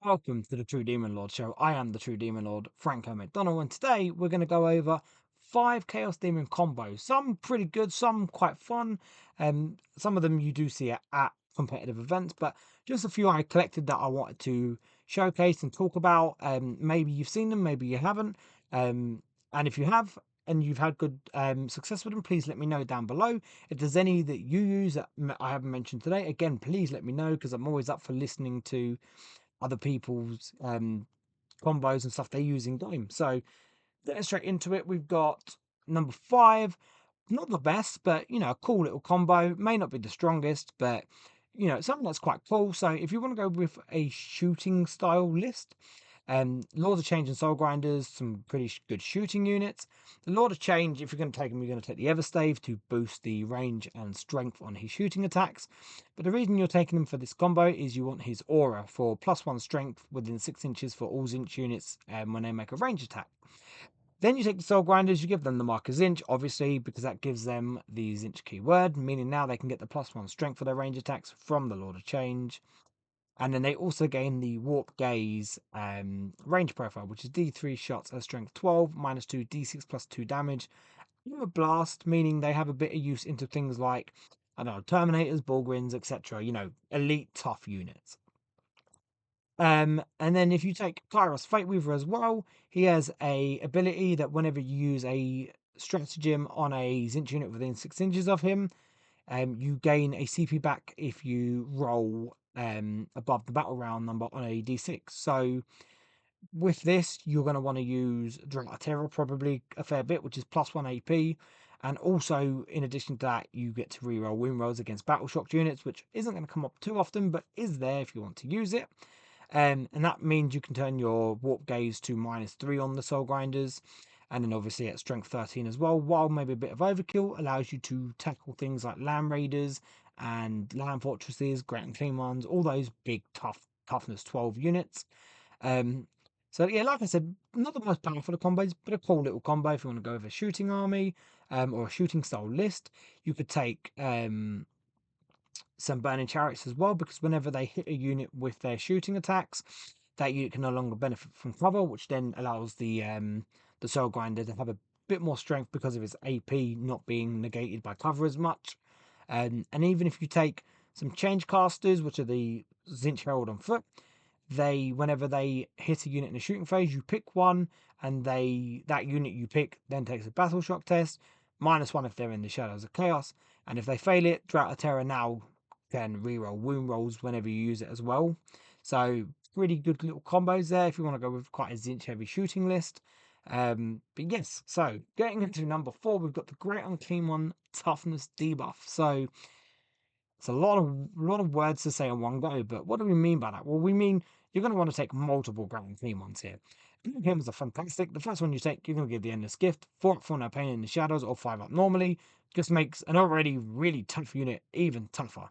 Welcome to the True Demon Lord show. I am the True Demon Lord, Franco McDonald, and today we're going to go over 5 Chaos Demon combos. Some pretty good, some quite fun. Some of them you do see at competitive events, but just a few I collected that I wanted to showcase and talk about. Maybe you've seen them, maybe you haven't. And if you have and you've had good success with them, please let me know down below. If there's any that you use that I haven't mentioned today, again, please let me know because I'm always up for listening to other people's combos and stuff they use in game. So getting straight into it, we've got number 5. Not the best, but a cool little combo. May not be the strongest, but something that's quite cool. So if you want to go with a shooting style list, Lords of Change and Soul Grinders, some pretty good shooting units. The Lord of Change, if you're going to take him, you're going to take the Everstave to boost the range and strength on his shooting attacks. But the reason you're taking him for this combo is you want his aura for +1 strength within 6 inches for all Zinch units when they make a range attack. Then you take the Soul Grinders, you give them the marker Zinch, obviously, because that gives them the Zinch keyword, meaning now they can get the +1 strength for their range attacks from the Lord of Change. And then they also gain the Warp Gaze range profile, which is D3 shots at strength 12, -2, D6 +2 damage. A blast, meaning they have a bit of use into things like, I don't know, Terminators, Bullgryns, etc. Elite tough units. And then if you take Kairos Fate Weaver as well, he has a ability that whenever you use a stratagem on a Zinch unit within 6 inches of him, you gain a CP back if you roll above the battle round number on a D6. So with this, you're going to want to use Drought of Terror probably a fair bit, which is +1 AP. And also, in addition to that, you get to reroll win rolls against battle shocked units, which isn't going to come up too often, but is there if you want to use it. And that means you can turn your Warp Gaze to -3 on the Soul Grinders. And then obviously at strength 13 as well, while maybe a bit of overkill, allows you to tackle things like Land Raiders and Land Fortresses, Great and Clean ones, all those big toughness 12 units. Um, so yeah, like I said, not the most powerful of combos, but a cool little combo if you want to go with a shooting army or a shooting style list. You could take some burning chariots as well, because whenever they hit a unit with their shooting attacks, that unit can no longer benefit from cover, which then allows the soul grinder to have a bit more strength because of his AP not being negated by cover as much. And even if you take some change casters, which are the Zinch Herald on foot, they whenever they hit a unit in the shooting phase, you pick one, and that unit you pick then takes a battle shock test, -1 if they're in the shadows of chaos, and if they fail it, Drought of Terror now can reroll wound rolls whenever you use it as well. So pretty good little combos there if you want to go with quite a Zinch heavy shooting list. But yes, so getting into number 4, we've got the Great Unclean One toughness debuff. So it's a lot of words to say on one go, but what do we mean by that? Well, we mean you're going to want to take multiple Great Unclean Ones here. Hymns are fantastic. The first one you take, you're going to give the Endless Gift, 4 up for no pain in the shadows, or 5 up normally. Just makes an already really tough unit even tougher.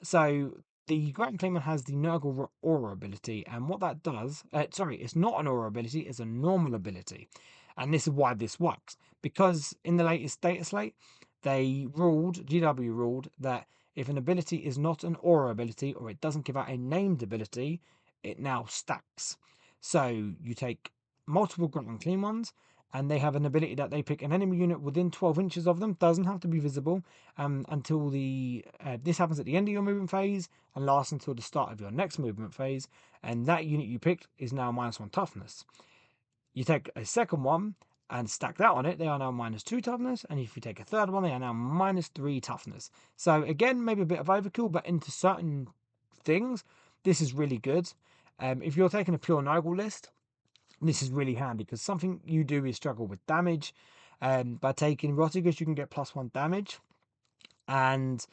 So the Grand Claimant has the Nurgle Aura ability, and what that does, sorry, it's not an Aura ability, it's a normal ability. And this is why this works. Because in the latest data slate, GW ruled that if an ability is not an Aura ability, or it doesn't give out a named ability, it now stacks. So you take multiple Grunt and Clean ones, and they have an ability that they pick an enemy unit within 12 inches of them, doesn't have to be visible, until this happens at the end of your movement phase and lasts until the start of your next movement phase. And that unit you picked is now -1 toughness. You take a second one and stack that on it, they are now -2 toughness. And if you take a third one, they are now -3 toughness. So again, maybe a bit of overkill, but into certain things, this is really good. If you're taking a pure Nurgle list, this is really handy because something you do is struggle with damage. By taking Rotigus, you can get +1 damage, and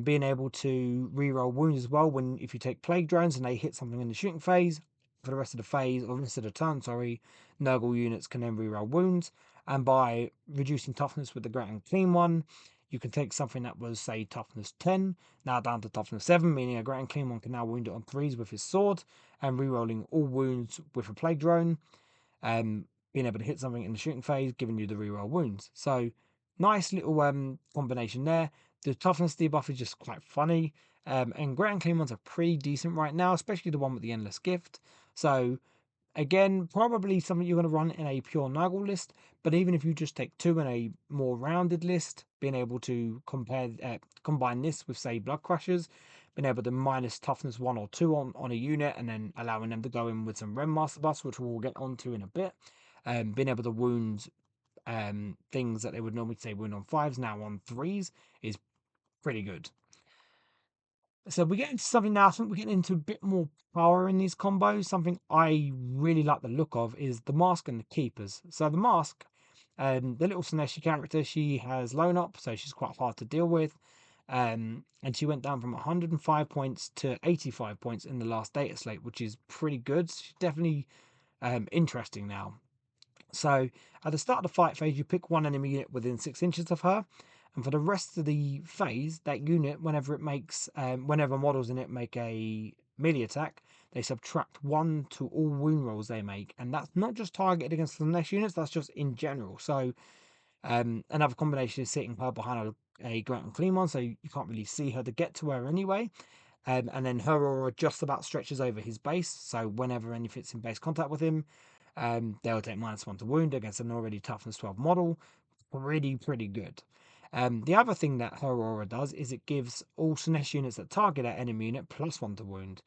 being able to reroll wounds as well when if you take plague drones and they hit something in the shooting phase for the rest of the phase or rest of the turn, sorry, Nurgle units can then reroll wounds. And by reducing toughness with the Great and Clean one, you can take something that was say toughness 10 now down to toughness 7, meaning a Great and Clean one can now wound it on 3s with his sword and rerolling all wounds with a plague drone. Being able to hit something in the shooting phase, giving you the reroll wounds. So nice little combination there. The toughness debuff is just quite funny. And Grand Clean ones are pretty decent right now, especially the one with the Endless Gift. So again, probably something you're going to run in a pure Nigel list, but even if you just take two in a more rounded list, being able to combine this with, say, Blood Crushers, being able to minus toughness 1 or 2 on a unit, and then allowing them to go in with some Ren Master buffs, which we'll get onto in a bit. Being able to wound things that they would normally say wound on 5s, now on 3s, is pretty good. So we get into something now. I think we're getting into a bit more power in these combos. Something I really like the look of is the Mask and the Keepers. So the Mask, the little Sineshi character, she has Lone Up, so she's quite hard to deal with. And she went down from 105 points to 85 points in the last data slate, which is pretty good. She's definitely interesting now. So at the start of the fight phase, you pick one enemy unit within 6 inches of her, and for the rest of the phase, that unit, whenever models in it make a melee attack, they subtract 1 to all wound rolls they make, and that's not just targeted against the next units, that's just in general. So another combination is sitting her behind a Grant and Clean one, so you can't really see her to get to her anyway. And then her aura just about stretches over his base, so whenever anything's in base contact with him, they'll take -1 to wound against an already toughness 12 model. Pretty good. The other thing that her aura does is it gives all Sinesh units that target that enemy unit +1 to wound.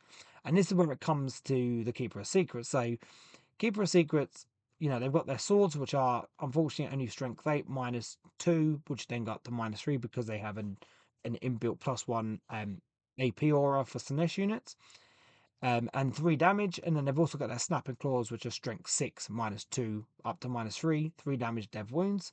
And this is where it comes to the Keeper of Secrets. So, Keeper of Secrets, they've got their swords, which are unfortunately only strength 8 -2, which then got to -3 because they have an inbuilt +1 AP aura for Sinesh units. And 3 damage, and then they've also got their snapping claws, which are strength 6 -2 up to -3, 3 damage dev wounds.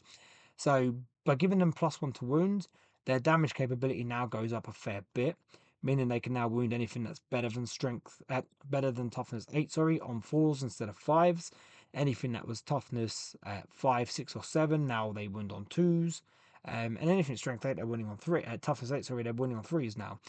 So by giving them +1 to wounds, their damage capability now goes up a fair bit, meaning they can now wound anything that's better than toughness 8, sorry, on 4s instead of 5s. Anything that was toughness 5, 6, or 7, now they wound on 2s. And anything strength 8, they're winning on 3. Toughness 8, sorry, they're winning on 3s now.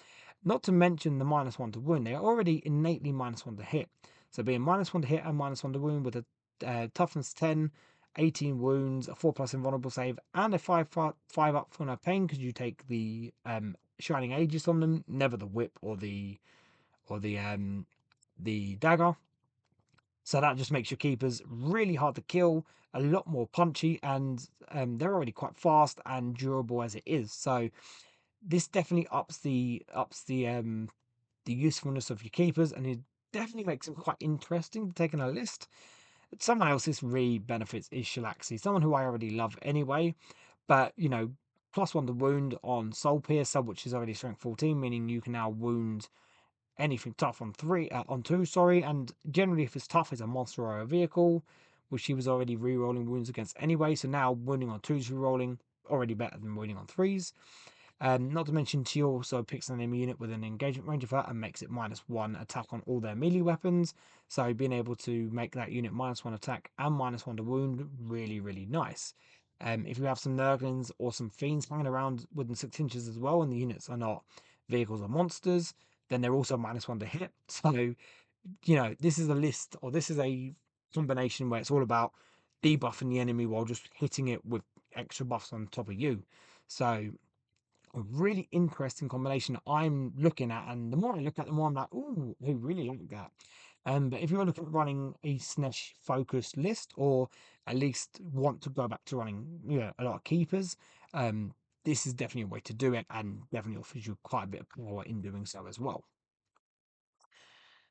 Not to mention the -1 to wound. They are already innately -1 to hit. So being -1 to hit and -1 to wound with a toughness 10, 18 wounds, a 4+ invulnerable save, and a 5 up for no pain because you take the Shining Aegis on them, never the whip or the dagger. So that just makes your keepers really hard to kill, a lot more punchy, and they're already quite fast and durable as it is. So this definitely ups the usefulness of your keepers, and it definitely makes them quite interesting to take on a list. Someone else this really benefits is Shalaxi, someone who I already love anyway, but +1 to wound on Soul Piercer, which is already strength 14, meaning you can now wound anything tough on 2, sorry, and generally if it's tough, it's a monster or a vehicle, which she was already re-rolling wounds against anyway, so now wounding on 2s re-rolling, already better than wounding on 3s. Not to mention, she also picks an enemy unit with an engagement range of her and makes it -1 attack on all their melee weapons. So being able to make that unit -1 attack and -1 to wound, really nice. If you have some Nurglings or some Fiends hanging around within 6 inches as well, and the units are not vehicles or monsters, then they're also -1 to hit. So, this is a list, or this is a combination where it's all about debuffing the enemy while just hitting it with extra buffs on top of you. So a really interesting combination I'm looking at, and the more I look at, the more I'm like, ooh, I really like that. But if you're looking at running a Snesh focused list, or at least want to go back to running, a lot of keepers, this is definitely a way to do it, and definitely offers you quite a bit of power in doing so as well.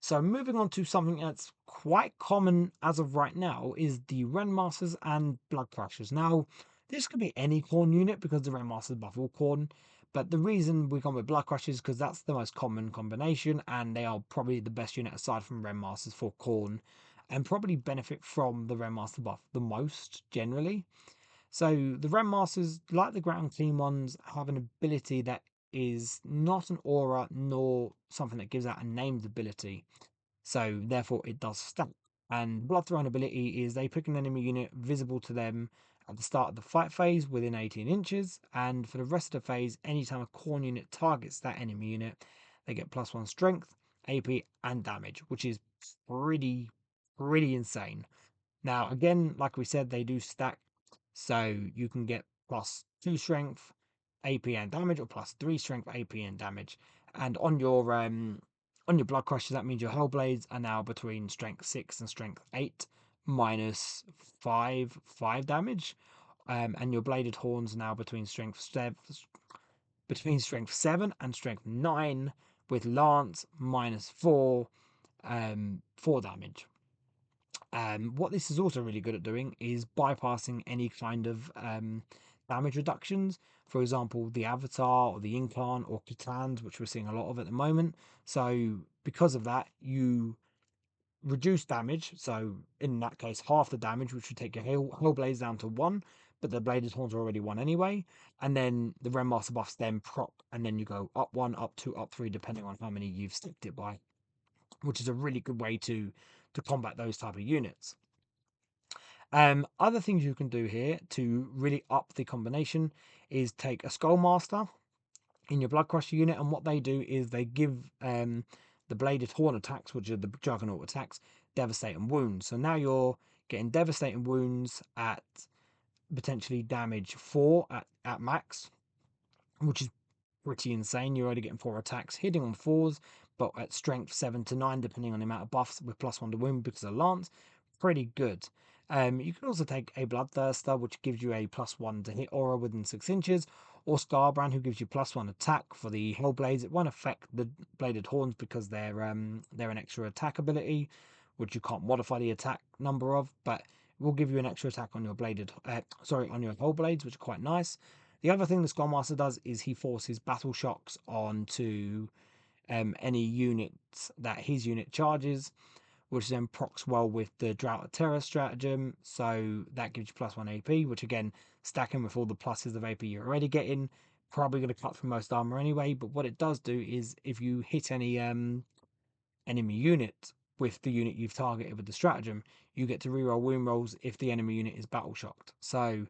So moving on to something that's quite common as of right now is the Renmasters and Blood Crushers. Now, this could be any Khorne unit because the Renmasters buff all Khorne, but the reason we come with Blood Crushers is because that's the most common combination, and they are probably the best unit aside from Renmasters for Khorne, and probably benefit from the Renmaster buff the most generally. So the Renmasters, like the Ground Clean ones, have an ability that is not an aura nor something that gives out a named ability. So therefore it does stack. And Blood Throne ability is they pick an enemy unit visible to them at the start of the fight phase within 18 inches, and for the rest of the phase, anytime a Khorne unit targets that enemy unit, they get +1 strength, AP, and damage, which is pretty insane. Now, again, like we said, they do stack, so you can get +2 strength, AP, and damage, or +3 strength, AP, and damage. And on your blood crushes, that means your hull blades are now between strength 6 and strength 8, minus 5 damage. And your bladed horns are now between strength 7 and strength 9, with lance minus 4 damage. What this is also really good at doing is bypassing any kind of damage reductions. For example, the Avatar or the Incline or Kitans, which we're seeing a lot of at the moment. So because of that, you reduce damage. So in that case, half the damage, which would take your whole blades down to 1, but the bladed horns are already 1 anyway. And then the Rendmaster buffs then proc, and then you go up 1, up 2, up 3, depending on how many you've sticked it by, which is a really good way to combat those type of units. Other things you can do here to really up the combination is take a Skullmaster in your Blood Crusher unit, and what they do is they give the bladed horn attacks, which are the Juggernaut attacks, devastating wounds. So now you're getting devastating wounds at potentially damage 4 at max, which is pretty insane. You're already getting 4 attacks hitting on 4s, but at strength 7 to 9, depending on the amount of buffs, with +1 to wound because of lance. Pretty good. You can also take a Bloodthirster, which gives you a +1 to hit aura within 6 inches, or Scarbrand, who gives you +1 attack for the Hellblades. It won't affect the Bladed Horns because they're an extra attack ability, which you can't modify the attack number of, but it will give you an extra attack on your on your Hellblades, which are quite nice. The other thing the Skullmaster does is he forces battle shocks onto any units that his unit charges, which then procs well with the Drought of Terror stratagem. So that gives you +1 AP, which again, stacking with all the pluses of AP you're already getting, probably going to cut through most armor anyway. But what it does do is if you hit any enemy unit with the unit you've targeted with the stratagem, you get to reroll wound rolls if the enemy unit is battle shocked. So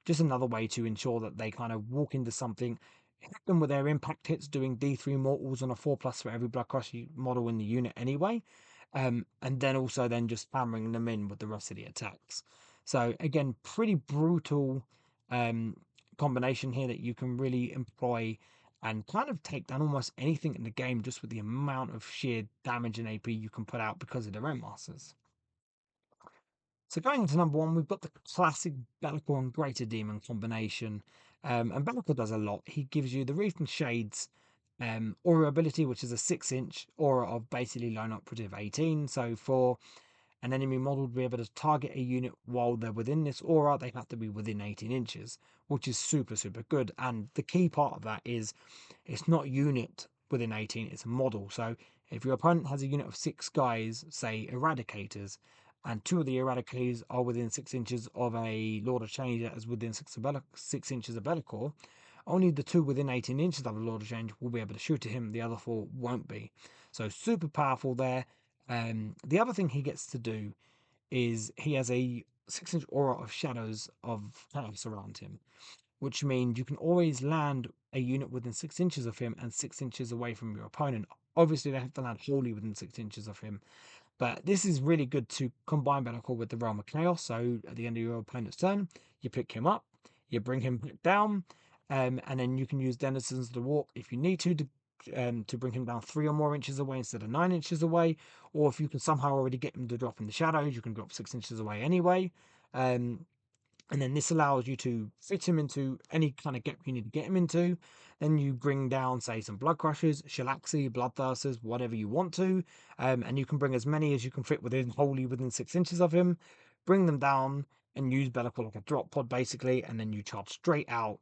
just another way to ensure that they kind of walk into something, hit them with their impact hits, doing D3 mortals on a 4+ for every Blood Crush model in the unit anyway. And then also then just hammering them in with the rest of the attacks. So again, pretty brutal um, combination here that you can really employ and kind of take down almost anything in the game just with the amount of sheer damage and AP you can put out because of the Rendmasters. So going into number 1, we've got the classic Be'lakor and Greater Demon combination. And Be'lakor does a lot. He gives you the Reefing Shades aura ability, which is a 6-inch aura of basically lone operative 18. So for an enemy model to be able to target a unit while they're within this aura, they have to be within 18 inches, which is super, super good. And the key part of that is it's not unit within 18, it's a model. So if your opponent has a unit of 6 guys, say Eradicators, and 2 of the Eradicators are within 6 inches of a Lord of Change that is within 6 inches of Be'lakor, only the 2 within 18 inches of a Lord of Change will be able to shoot at him, the other 4 won't be. So super powerful there. The other thing he gets to do is he has a 6-inch aura of shadows of chaos around him, which means you can always land a unit within 6 inches of him and 6 inches away from your opponent. Obviously, they have to land wholly within 6 inches of him, but this is really good to combine Be'lakor with the Realm of Chaos. So at the end of your opponent's turn, you pick him up, you bring him back down, and then you can use Denizens to walk if you need to bring him down 3 or more inches away instead of 9 inches away. Or if you can somehow already get him to drop in the shadows, you can drop 6 inches away anyway. And then this allows you to fit him into any kind of gap you need to get him into. Then you bring down, say, some Blood Crushers, Shalaxi, Bloodthirsters, whatever you want to. And you can bring as many as you can fit wholly within 6 inches of him. Bring them down and use Be'lakor like a drop pod, basically. And then you charge straight out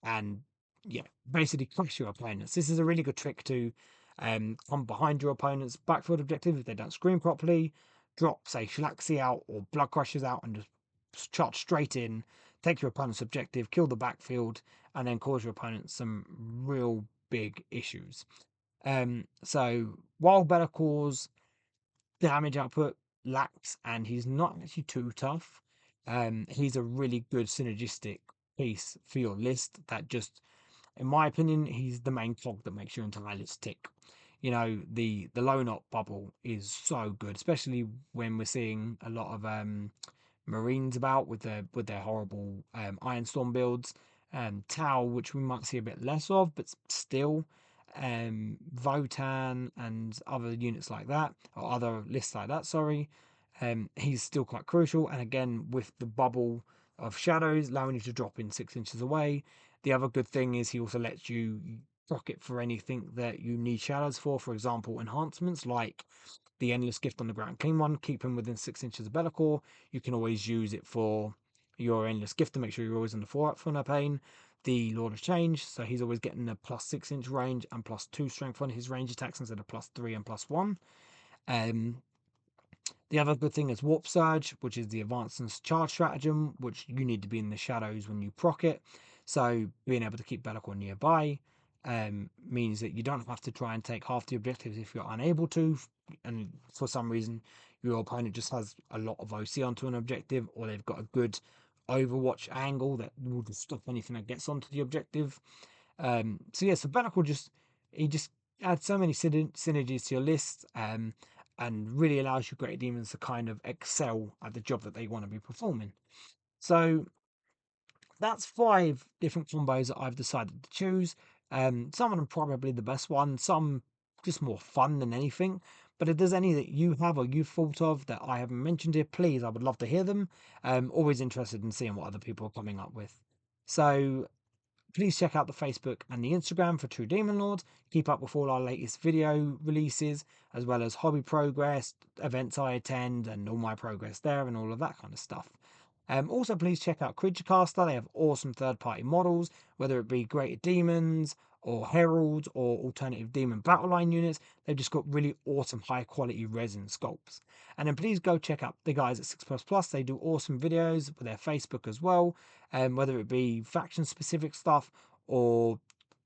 and, yeah, basically crush your opponents. This is a really good trick to come behind your opponent's backfield objective if they don't screen properly. Drop, say, Shalaxi out or Blood Crushers out and just charge straight in, take your opponent's objective, kill the backfield, and then cause your opponent some real big issues. So while Bellacor's damage output lacks and he's not actually too tough, he's a really good synergistic piece for your list that just, in my opinion, he's the main cog that makes your entire list tick. You know, the lone op bubble is so good, especially when we're seeing a lot of Marines about with their horrible Ironstorm builds. Tau, which we might see a bit less of, but still, Votan and other units like that, or other lists like that, sorry. He's still quite crucial. And again, with the bubble of shadows, allowing you to drop in 6 inches away. The other good thing is he also lets you proc it for anything that you need shadows for example, enhancements like the Endless Gift on the Ground Clean one, keep him within 6 inches of Be'lakor. You can always use it for your Endless Gift to make sure you're always in the 4-up for no pain. The Lord of Change, so he's always getting a +6 inch range and +2 strength on his range attacks instead of +3 and +1. Um, the other good thing is Warp Surge, which is the advanced and charge stratagem, which you need to be in the shadows when you proc it. So being able to keep Be'lakor nearby means that you don't have to try and take half the objectives if you're unable to, and for some reason your opponent just has a lot of OC onto an objective, or they've got a good Overwatch angle that will just stop anything that gets onto the objective. So yeah, so Be'lakor just adds so many synergies to your list, and really allows your great demons to kind of excel at the job that they want to be performing. So that's 5 different combos that I've decided to choose. Some of them probably the best one, some just more fun than anything. But if there's any that you have or you've thought of that I haven't mentioned here, please, I would love to hear them. Always interested in seeing what other people are coming up with. So please check out the Facebook and the Instagram for True Daemon Lord. Keep up with all our latest video releases, as well as hobby progress, events I attend, and all my progress there, and all of that kind of stuff. Also, please check out Creaturecaster. They have awesome third-party models, whether it be Greater Demons or Heralds or alternative Demon Battle Line units. They've just got really awesome high-quality resin sculpts. And then please go check out the guys at 6 Plus Plus. They do awesome videos with their Facebook as well, whether it be faction-specific stuff or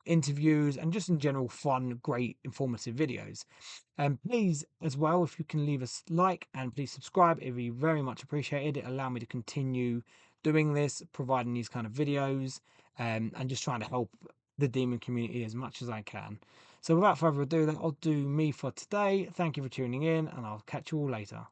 interviews and just in general fun, great, informative videos. Please, as well, if you can leave us like and please subscribe, it'd be very much appreciated. It allow me to continue doing this, providing these kind of videos, and just trying to help the demon community as much as I can. So without further ado, that'll do me for today. Thank you for tuning in, and I'll catch you all later.